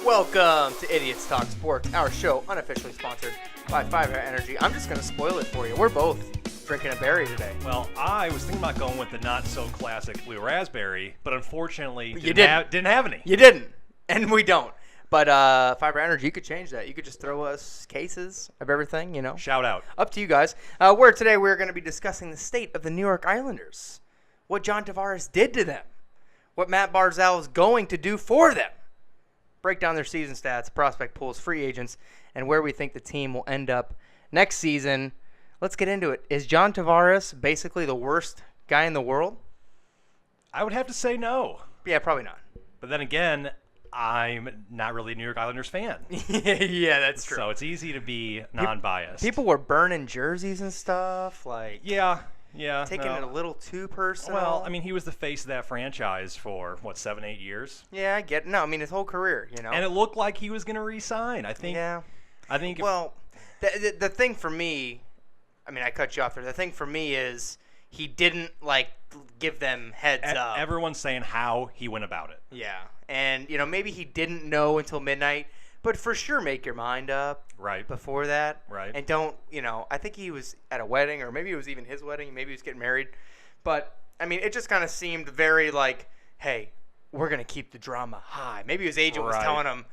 Welcome to Idiots Talk Sports, our show unofficially sponsored by Fiverr Energy. I'm just going to spoil it for you. We're both drinking a berry today. Well, I was thinking about going with the not-so-classic blue raspberry, but unfortunately You didn't have any. You didn't, and we don't. But Fiverr Energy, you could change that. You could just throw us cases of everything, you know. Shout out. Up to you guys. Today we're going to be discussing the state of the New York Islanders, what John Tavares did to them, what Matt Barzal is going to do for them, break down their season stats, prospect pools, free agents, and where we think the team will end up next season. Let's get into it. Is John Tavares basically the worst guy in the world? I would have to say no. Yeah, probably not. But then again, I'm not really a New York Islanders fan. Yeah, that's true. So it's easy to be non-biased. People were burning jerseys and stuff, like Yeah. taking it a little too personal. Well, I mean, he was the face of that franchise for, 7-8 years? Yeah, I get it. No, I mean, his whole career, you know. And it looked like he was going to re-sign. I think. Well, the thing for me, I mean, I cut you off there. The thing for me is he didn't, give them heads up. Everyone's saying how he went about it. Yeah. And, maybe he didn't know until midnight, but for sure make your mind up Right. before that. Right. And don't, I think he was at a wedding, or maybe it was even his wedding. Maybe he was getting married. But, I mean, it just kind of seemed very hey, we're going to keep the drama high. Maybe his agent was Right. telling him,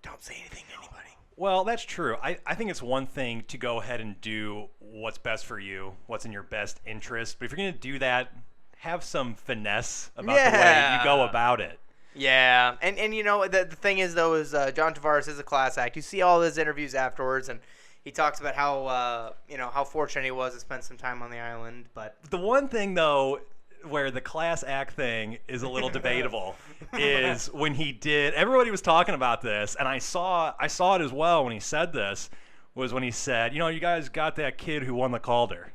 don't say anything to anybody. Well, that's true. I think it's one thing to go ahead and do what's best for you, what's in your best interest. But if you're going to do that, have some finesse about the way you go about it. Yeah, and the thing is though is John Tavares is a class act. You see all his interviews afterwards, and he talks about how how fortunate he was to spend some time on the island. But The one thing though, where the class act thing is a little debatable, is when he did. Everybody was talking about this, and I saw it as well when he said this. Was when he said, you guys got that kid who won the Calder.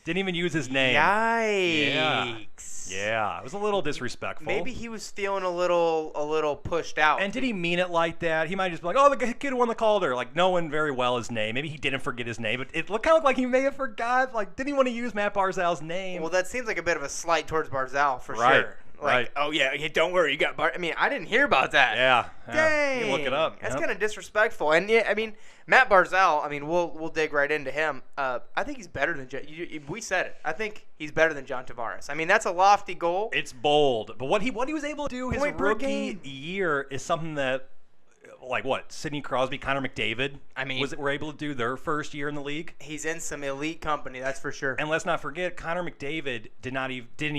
Didn't even use his name. Yikes! Yeah, it was a little disrespectful. Maybe he was feeling a little pushed out. And did he mean it like that? He might just be like, oh, the kid who won the Calder. Knowing very well his name. Maybe he didn't forget his name, but it kind of looked like he may have forgot. Didn't he want to use Matt Barzal's name? Well, that seems like a bit of a slight towards Barzal for Right, sure. right. Oh yeah, don't worry, you got I mean, I didn't hear about that. Yeah. Dang. You can look it up. That's Yep. kind of disrespectful. And yeah, I mean, Matt Barzal. I mean, we'll dig right into him. I think he's better than we said it. I think he's better than John Tavares. I mean, that's a lofty goal. It's bold, but what he was able to do his Point per rookie game. year is something that, Sidney Crosby, Connor McDavid. I mean- were able to do their first year in the league. He's in some elite company, that's for sure. And let's not forget, Connor McDavid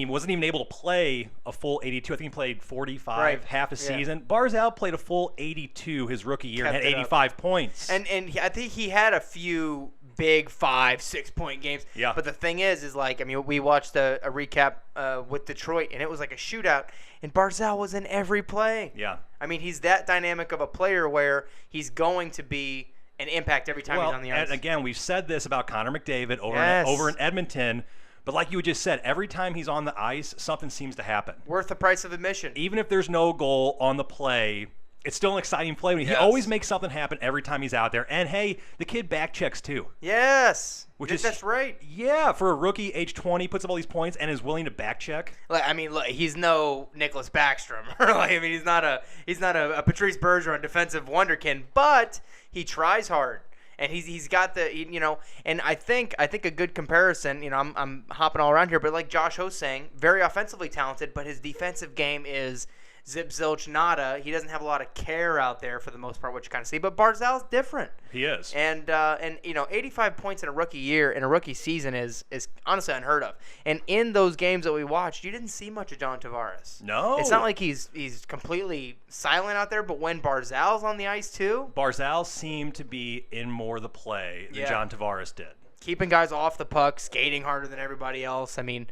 wasn't even able to play a full 82. I think he played 45 Right. half a Yeah. season. Barzal played a full 82 his rookie year and Kept had it up. 85 points. And I think he had a few big 5-6 point games. Yeah. But the thing is we watched a recap with Detroit, and it was like a shootout, and Barzal was in every play. yeah. I mean, he's that dynamic of a player where he's going to be an impact every time he's on the ice. And again, we've said this about Connor McDavid Yes. over in Edmonton, but like you just said, every time he's on the ice, something seems to happen. Worth the price of admission. Even if there's no goal on the play, it's still an exciting play. He Yes. always makes something happen every time he's out there. And hey, the kid back checks too. Yes. Which is that's right. Yeah, for a rookie, age 20, puts up all these points and is willing to back check. Look, he's no Nicholas Backstrom. He's not a Patrice Bergeron defensive wonderkin, but he tries hard. And he's got and I think a good comparison, I'm hopping all around here, but like Josh Ho's saying, very offensively talented, but his defensive game is zip zilch nada. He doesn't have a lot of care out there for the most part, which you kind of see. But Barzal's different. He is. And 85 points in a rookie year, in a rookie season is honestly unheard of. And in those games that we watched, you didn't see much of John Tavares. No. It's not like he's completely silent out there, but when Barzal's on the ice too, Barzal seemed to be in more of the play than Yeah. John Tavares did. keeping guys off the puck, skating harder than everybody else. I mean,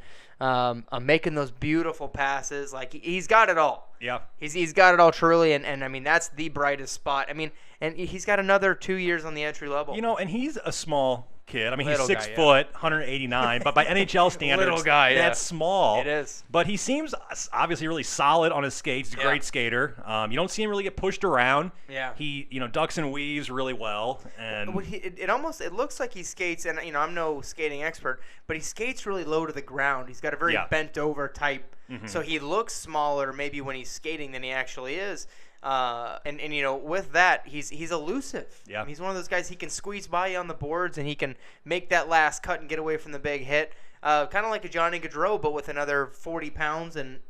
making those beautiful passes. Like, he's got it all. Yeah. He's got it all truly, and I mean, that's the brightest spot. I mean, and he's got another 2 years on the entry level. You know, and he's a small kid. I mean, Little he's 6 guy, yeah. foot, 189, but by NHL standards, Little guy, yeah. that's small. It is. But he seems obviously really solid on his skates. He's a Yeah. great skater. You don't see him really get pushed around. Yeah. He, ducks and weaves really well. And Well, it looks like he skates, and I'm no skating expert, but he skates really low to the ground. He's got a very Yeah. bent over type, so he looks smaller maybe when he's skating than he actually is. And you know, with that, he's elusive. Yeah. He's one of those guys. He can squeeze by you on the boards, and he can make that last cut and get away from the big hit. Kind of like a Johnny Gaudreau, but with another 40 pounds and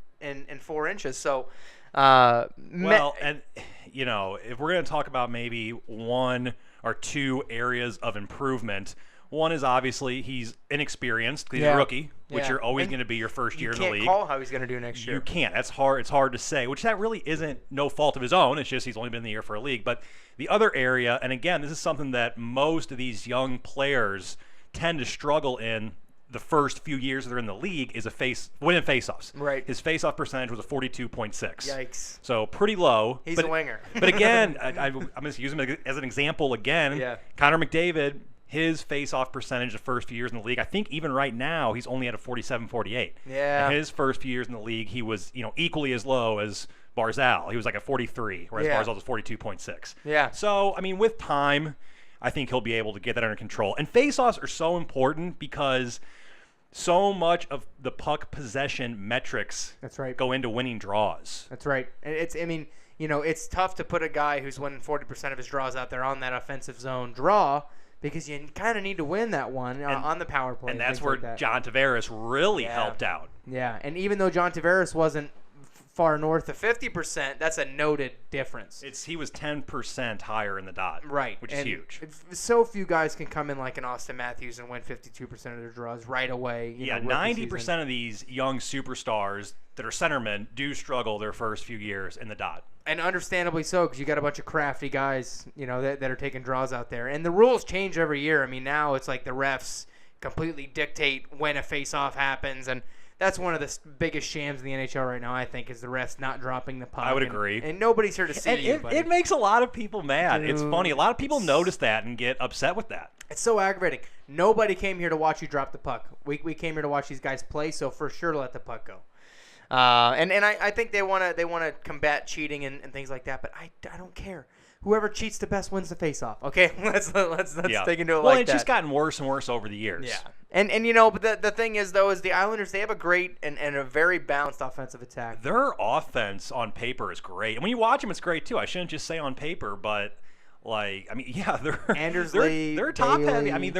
4 inches. So, well, and you know, if we're going to talk about maybe one or two areas of improvement, one is obviously he's inexperienced. He's a rookie, which you're always going to be your first year in the league. You can't call how he's going to do next year. You can't. That's hard. It's hard to say, which that really isn't no fault of his own. It's just he's only been in the year for a league. But the other area, and again, this is something that most of these young players tend to struggle in the first few years that they're in the league, is winning faceoffs. Right. His faceoff percentage was a 42.6. Yikes. So pretty low. He's a winger. But again, I'm going to use him as an example again. Yeah. Connor McDavid, his face-off percentage the first few years in the league, I think even right now he's only at a 47-48. Yeah. And his first few years in the league, he was equally as low as Barzal. He was like a 43, whereas Barzal was 42.6. Yeah. So, I mean, with time, I think he'll be able to get that under control. And face-offs are so important because so much of the puck possession metrics go into winning draws. That's right. And it's tough to put a guy who's winning 40% of his draws out there on that offensive zone draw, because you kind of need to win that one on the power play. And that's where John Tavares really helped out. Yeah, and even though John Tavares wasn't far north of 50%, that's a noted difference. He was 10% higher in the dot, right, which is huge. So few guys can come in like an Austin Matthews and win 52% of their draws right away. 90% of these young superstars that are centermen do struggle their first few years in the dot. And understandably so, because you got a bunch of crafty guys, that are taking draws out there. And the rules change every year. I mean, now it's like the refs completely dictate when a face-off happens, and that's one of the biggest shams in the NHL right now, I think, is the refs not dropping the puck. I would agree. And nobody's here to see it makes a lot of people mad. Dude, it's funny. A lot of people notice that and get upset with that. It's so aggravating. Nobody came here to watch you drop the puck. We came here to watch these guys play, so for sure let the puck go. And I think they want to combat cheating and things like that, but I don't care. Whoever cheats the best wins the face-off. Okay, let's take into it well, like it's just gotten worse and worse over the years. Yeah, and but the thing is though, is the Islanders, they have a great and a very balanced offensive attack. Their offense on paper is great, and when you watch them, it's great too. I shouldn't just say on paper, but they're top heavy. I mean,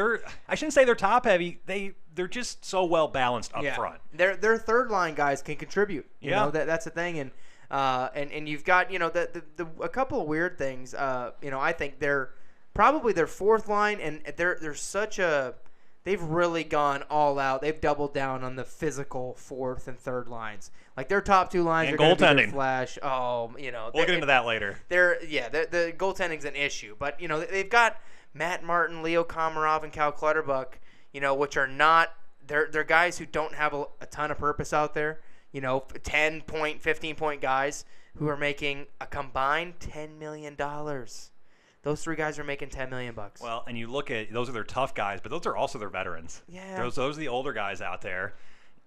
I shouldn't say they're top heavy. They're just so well balanced up front. Their third line guys can contribute. You know, that's the thing, and you've got a couple of weird things. I think they're probably their fourth line, and they're such a. They've really gone all out. They've doubled down on the physical fourth and third lines. Like their top two lines and are going to be goaltending. Flash. Oh, we'll get into that later. The goaltending's an issue, but they've got Matt Martin, Leo Komarov, and Cal Clutterbuck. Which are not they're guys who don't have a ton of purpose out there. 10-point, 15-point guys who are making a combined $10 million. Those three guys are making $10 million. Well, and you look at those are their tough guys, but those are also their veterans. Yeah. Those are the older guys out there.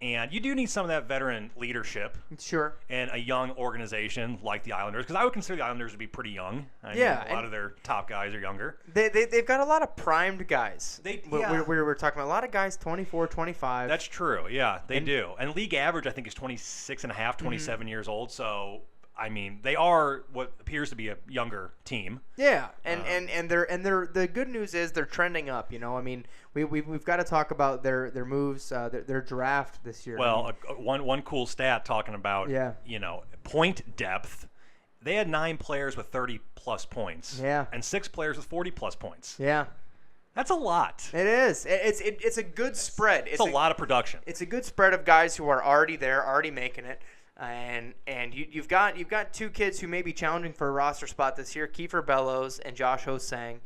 And you do need some of that veteran leadership. Sure. In a young organization like the Islanders, because I would consider the Islanders to be pretty young. A lot of their top guys are younger. They've got a lot of primed guys. We're talking about a lot of guys 24, 25. That's true. Yeah, they do. And league average, I think, is 26 and a half, 27 years old. So, I mean, they are what appears to be a younger team. Yeah, and they're the good news is they're trending up. I mean, we've got to talk about their moves, their draft this year. Well, one cool stat talking about point depth. They had 9 players with 30+ points. Yeah, and 6 players with 40+ points. Yeah. That's a lot. It is. It's a good spread. It's a lot of production. It's a good spread of guys who are already there, already making it. And you've got 2 kids who may be challenging for a roster spot this year, Kiefer Bellows and Josh Ho-Sang.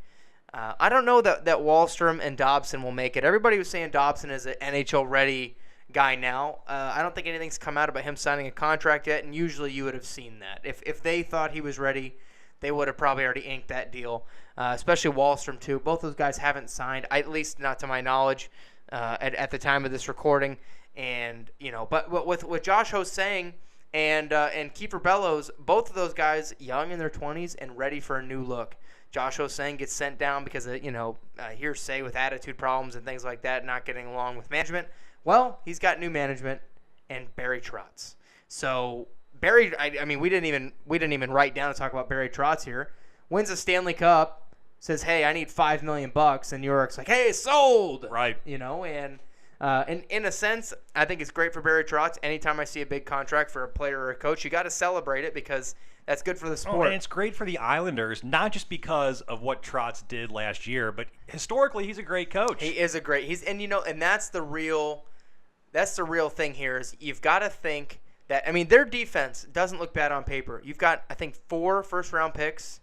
I don't know that Wahlstrom and Dobson will make it. Everybody was saying Dobson is an NHL-ready guy now. I don't think anything's come out about him signing a contract yet, and usually you would have seen that. If they thought he was ready, they would have probably already inked that deal, especially Wahlstrom, too. Both those guys haven't signed, at least not to my knowledge, at the time of this recording. And but with Josh Ho-Sang and Kiefer Bellows, both of those guys young in their 20s and ready for a new look. Josh Ho-Sang gets sent down because of hearsay with attitude problems and things like that, not getting along with management. Well, he's got new management and Barry Trotz. So Barry, I mean, we didn't even write down to talk about Barry Trotz here. Wins a Stanley Cup, says, "Hey, I need $5 million," and New York's like, "Hey, sold!" Right. And in a sense, I think it's great for Barry Trotz. Anytime I see a big contract for a player or a coach, you got to celebrate it because that's good for the sport. And it's great for the Islanders, not just because of what Trotz did last year, but historically, he's a great coach. He is a great. And that's the real thing here is you've got to think that, I mean, their defense doesn't look bad on paper. You've got, I think, 4 first-round picks,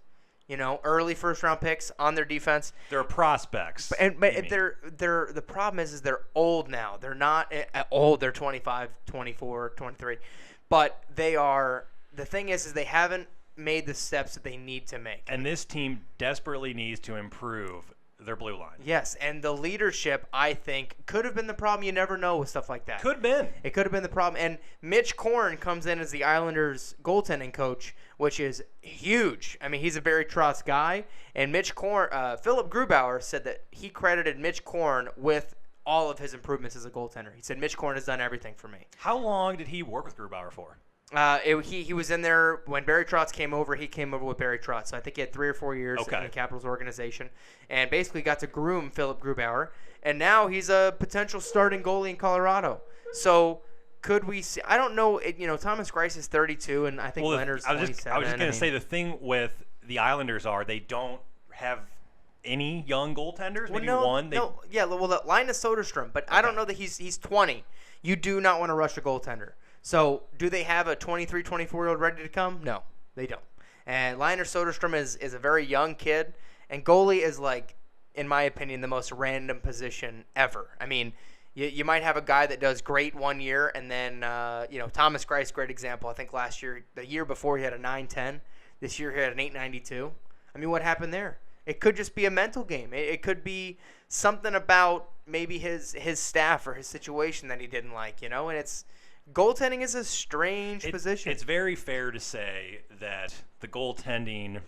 early first-round picks on their defense. They're prospects. But the problem is they're old now. They're not old. They're 25, 24, 23. But they are – the thing is they haven't made the steps that they need to make. And this team desperately needs to improve their blue line. Yes, and the leadership, I think, could have been the problem. You never know with stuff like that. Could have been. It could have been the problem. And Mitch Korn comes in as the Islanders' goaltending coach, which is huge. I mean, he's a Barry Trotz guy. And Mitch Korn, Philip Grubauer said that he credited Mitch Korn with all of his improvements as a goaltender. He said, Mitch Korn has done everything for me. How long did he work with Grubauer for? He was in there when Barry Trotz came over. He came over with Barry Trotz. So I think he had 3 or 4 years in the Capitals organization, and basically got to groom Philip Grubauer. And now he's a potential starting goalie in Colorado. So could we see? I don't know. Thomas Greiss is 32, and I think Leonard's 27. I was just going to say the thing with the Islanders are they don't have any young goaltenders. Maybe one. Well, Linus Soderstrom, but I don't know that he's 20. You do not want to rush a goaltender. So, do they have a 23, 24-year-old ready to come? No, they don't. And Linus Soderstrom is a very young kid, and goalie is, like, in my opinion, the most random position ever. I mean, you might have a guy that does great one year, and then, Thomas Greiss, great example. I think the year before, he had a 9.10. This year, he had an 8.92. I mean, what happened there? It could just be a mental game. It could be something about maybe his staff or his situation that he didn't like, and it's – goaltending is a strange position. It's very fair to say that the goaltending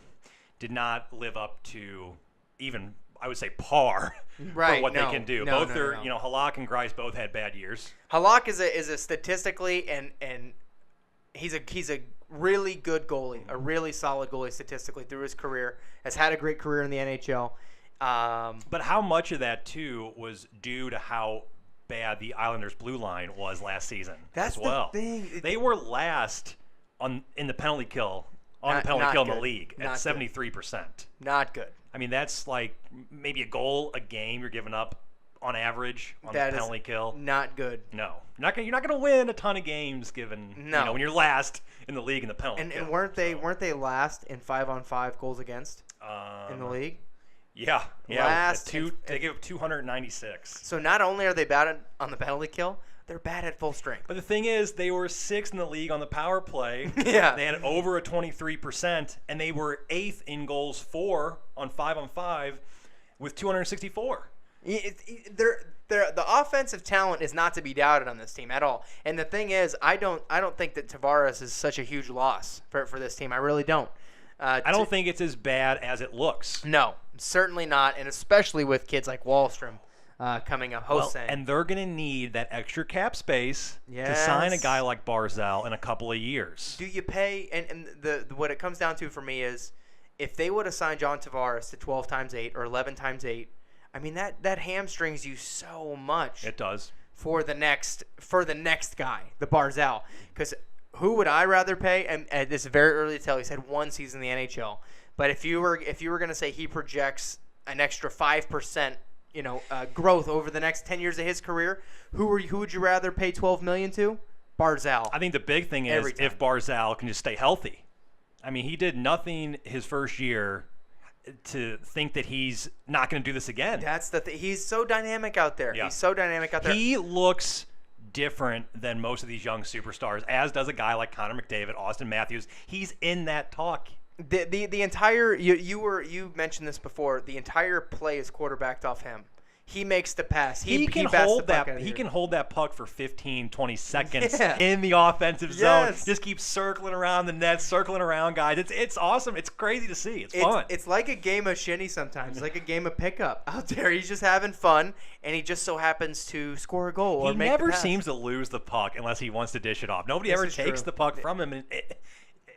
did not live up to even, I would say, par for what they can do. Halak and Greiss both had bad years. Halak is a statistically and he's a really good goalie, a really solid goalie statistically through his career. Has had a great career in the NHL. But how much of that too was due to how bad the Islanders' blue line was last season as well. The thing. They were last in the penalty kill in the league at 73%. Not good. I mean, that's like maybe a goal a game you're giving up on average on the penalty kill. Not good. No, you're not going to win a ton of games given when you're last in the league in the penalty kill. And weren't they last in 5-on-5 goals against in the league? Yeah. They gave up 296. So not only are they bad on the penalty kill, they're bad at full strength. But the thing is, they were 6th in the league on the power play. Yeah. They had over a 23%, and they were 8th in goals for on 5-on-5 with 264. The offensive talent is not to be doubted on this team at all. And the thing is, I don't think that Tavares is such a huge loss for this team. I really don't. I don't think it's as bad as it looks. No, certainly not, and especially with kids like Wahlstrom coming up. And they're going to need that extra cap space to sign a guy like Barzal in a couple of years. Do you pay? And what it comes down to for me is if they would have signed John Tavares to 12 times 8 or 11 times 8, I mean that hamstrings you so much. It does. For the next guy, the Barzal, because. Who would I rather pay? And this is very early to tell. He's had 1 season in the NHL. But if you were going to say he projects an extra 5%, growth over the next 10 years of his career, who would you rather pay $12 million to? Barzal. I think the big thing is if Barzal can just stay healthy. I mean, he did nothing his first year to think that he's not going to do this again. That's the thing. He's so dynamic out there. Yeah. He's so dynamic out there. He looks different than most of these young superstars, as does a guy like Connor McDavid, Austin Matthews. He's in that talk. The entire you mentioned this before. The entire play is quarterbacked off him. he makes the pass. He can bats hold the puck that. out of He here. can hold that puck for 15, 20 seconds Yeah. in the offensive zone. Yes. Just keep circling around the net, circling around guys. It's awesome. It's crazy to see. It's fun. It's like a game of shinny sometimes. It's like a game of pickup out there. He's just having fun, and he just so happens to score a goal or He make never the pass. seems to lose the puck unless he wants to dish it off. Nobody This ever is takes true. the puck from him, and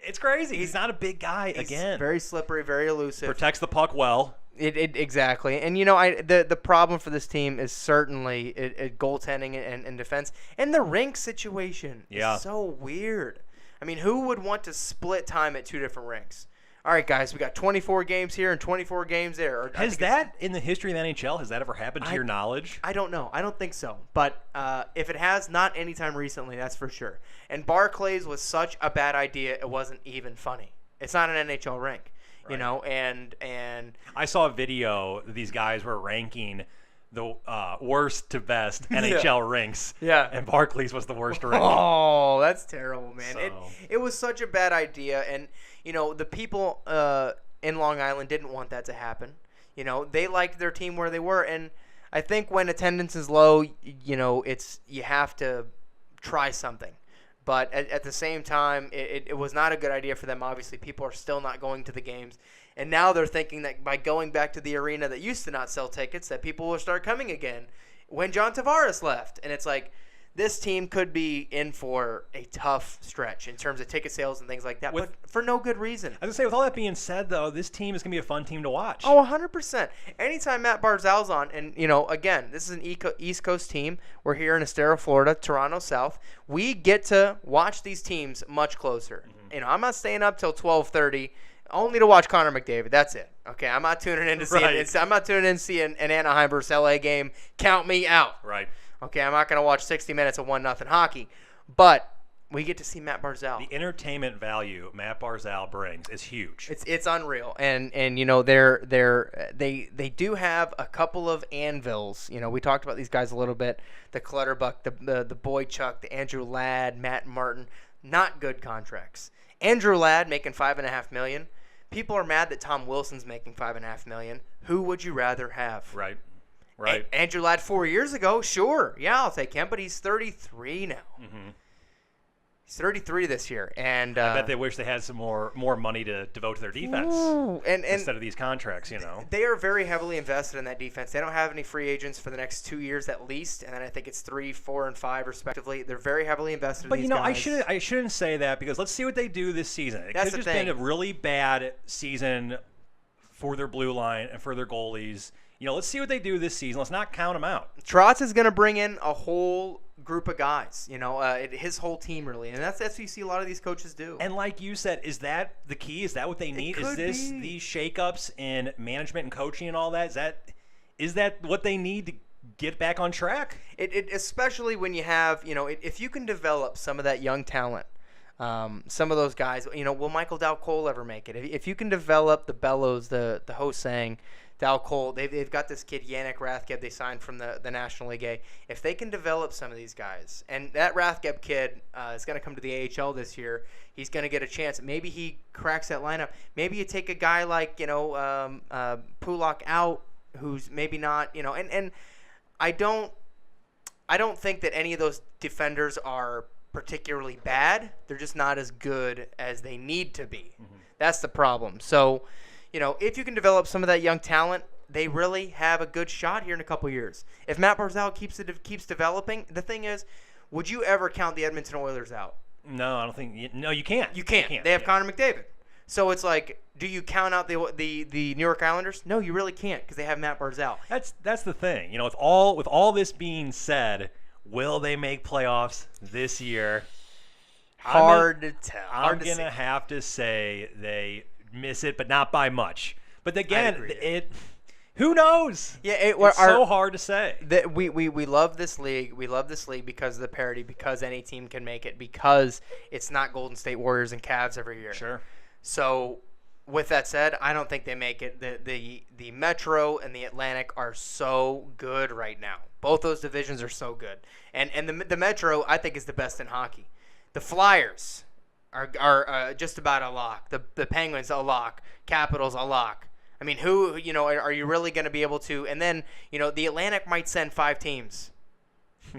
it's crazy. He's not a big guy. He's Again, very slippery, very elusive. protects the puck well. It exactly, and the problem for this team is certainly goaltending and defense, and the rink situation Yeah. is so weird. I mean, who would want to split time at two different rinks? All right, guys, we got 24 games here and 24 games there. Or I Has think that in the history of the NHL? Has that ever happened to your knowledge? I don't know. I don't think so. But if it has, not anytime recently, that's for sure. And Barclays was such a bad idea, it wasn't even funny. It's not an NHL rink, you Right. know, and I saw a video. These guys were ranking the worst to best NHL rinks. Yeah. And Barclays was the worst rink. Oh, that's terrible, man. So- It was such a bad idea, and the people in Long Island didn't want that to happen. They liked their team where they were, and I think when attendance is low, you have to try something. But at the same time, it was not a good idea for them. Obviously, people are still not going to the games. And now they're thinking that by going back to the arena that used to not sell tickets, that people will start coming again when John Tavares left. And it's like, this team could be in for a tough stretch in terms of ticket sales and things like that, but for no good reason. I was going to say, with all that being said, though, this team is going to be a fun team to watch. Oh, 100%. Anytime Matt Barzal's on, and, again, this is an East Coast team. We're here in Estero, Florida, Toronto South. We get to watch these teams much closer. Mm-hmm. I'm not staying up till 12:30 only to watch Connor McDavid. That's it. Okay, I'm not tuning in to see Right. I'm not tuning in to see an Anaheim versus LA game. Count me out. Right. Okay, I'm not going to watch 60 minutes of 1-0 hockey. But we get to see Matt Barzal. The entertainment value Matt Barzal brings is huge. It's unreal, and they do have a couple of anvils. We talked about these guys a little bit. The Clutterbuck, the Boychuk, the Andrew Ladd, Matt Martin, not good contracts. Andrew Ladd making $5.5 million. People are mad that Tom Wilson's making $5.5 million. Who would you rather have? Right. Right. Andrew Ladd 4 years ago, sure, yeah, I'll take him, but he's 33 now. Mm-hmm. He's 33 this year, and I bet they wish they had some more money to devote to their defense and instead of these contracts, They are very heavily invested in that defense. They don't have any free agents for the next 2 years at least, and then I think it's 3, 4, and 5 respectively. They're very heavily invested But in these guys. I shouldn't say that, because let's see what they do this season. It That's could the have just thing. been a really bad season for their blue line and for their goalies. Let's see what they do this season. Let's not count them out. Trotz is going to bring in a whole group of guys, his whole team really, and that's what you see a lot of these coaches do. And like you said, is that the key? Is that what they need? Is could this be. these shakeups in management and coaching and all that? Is that what they need to get back on track? It especially when you have, if you can develop some of that young talent, some of those guys, will Michael Dal Cole ever make it? If you can develop the Bellows, the host saying, Dal Cole, they've got this kid Yannick Rathgeb they signed from the National League A. If they can develop some of these guys, and that Rathgeb kid is going to come to the AHL this year, he's going to get a chance. Maybe he cracks that lineup. Maybe you take a guy like Pulak out, who's maybe not, and I don't think that any of those defenders are particularly bad. They're just not as good as they need to be. Mm-hmm. That's the problem. So, if you can develop some of that young talent, they really have a good shot here in a couple years. If Matt Barzal keeps developing, the thing is, would you ever count the Edmonton Oilers out? No, I don't think. No, you can't. You can't. They have Connor McDavid. So it's like, do you count out the New York Islanders? No, you really can't, because they have Matt Barzal. That's the thing. With all this being said, will they make playoffs this year? Hard to tell. I'm gonna have to say they miss it, but not by much. But again, who knows? Yeah, it's so hard to say. We love this league. We love this league because of the parity, because any team can make it, because it's not Golden State Warriors and Cavs every year. Sure. So, with that said, I don't think they make it. The Metro and the Atlantic are so good right now. Both those divisions are so good, and the Metro I think is the best in hockey. The Flyers are just about a lock. The Penguins a lock. Capitals a lock. I mean, who, are you really going to be able to? And then, the Atlantic might send 5 teams.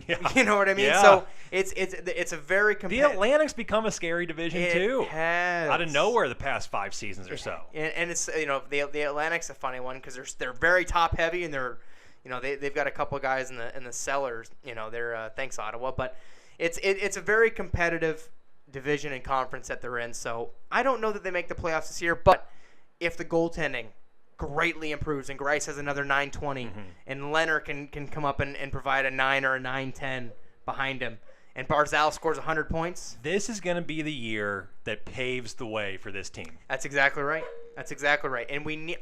Yeah. You know what I mean? Yeah. So it's a very The competitive. Atlantic's become a scary division too. Has. Out of nowhere the past 5 seasons or so. And it's the Atlantic's a funny one because they're very top heavy and they're they've got a couple of guys in the cellars. They're thanks Ottawa, but it's a very competitive division and conference that they're in. So I don't know that they make the playoffs this year, but if the goaltending greatly improves and Grice has another 920 and Leonard can come up and provide a 9 or a 9-10 behind him and Barzal scores 100 points. This is going to be the year that paves the way for this team. That's exactly right. And we need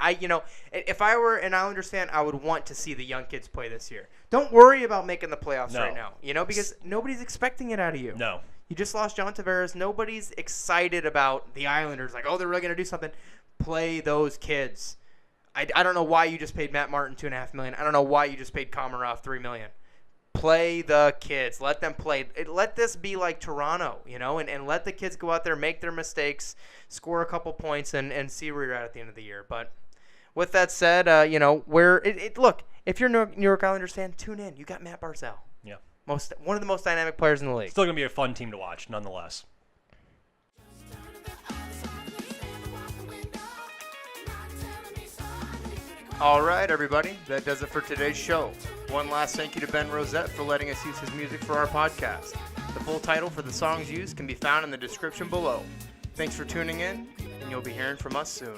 if I were an Islanders fan, I would want to see the young kids play this year. Don't worry about making the playoffs right now, because nobody's expecting it out of you. No. You just lost John Tavares. Nobody's excited about the Islanders like, "Oh, they're really going to do something." Play those kids. I don't know why you just paid Matt Martin $2.5 million. I don't know why you just paid Komarov $3 million. Play the kids. Let them play. Let this be like Toronto, and let the kids go out there, make their mistakes, score a couple points, and see where you're at the end of the year. But with that said, look, if you're a New York Islanders fan, tune in. You got Matt Barzal. Yeah. One of the most dynamic players in the league. Still going to be a fun team to watch, nonetheless. All right, everybody. That does it for today's show. One last thank you to Ben Rosette for letting us use his music for our podcast. The full title for the songs used can be found in the description below. Thanks for tuning in, and you'll be hearing from us soon.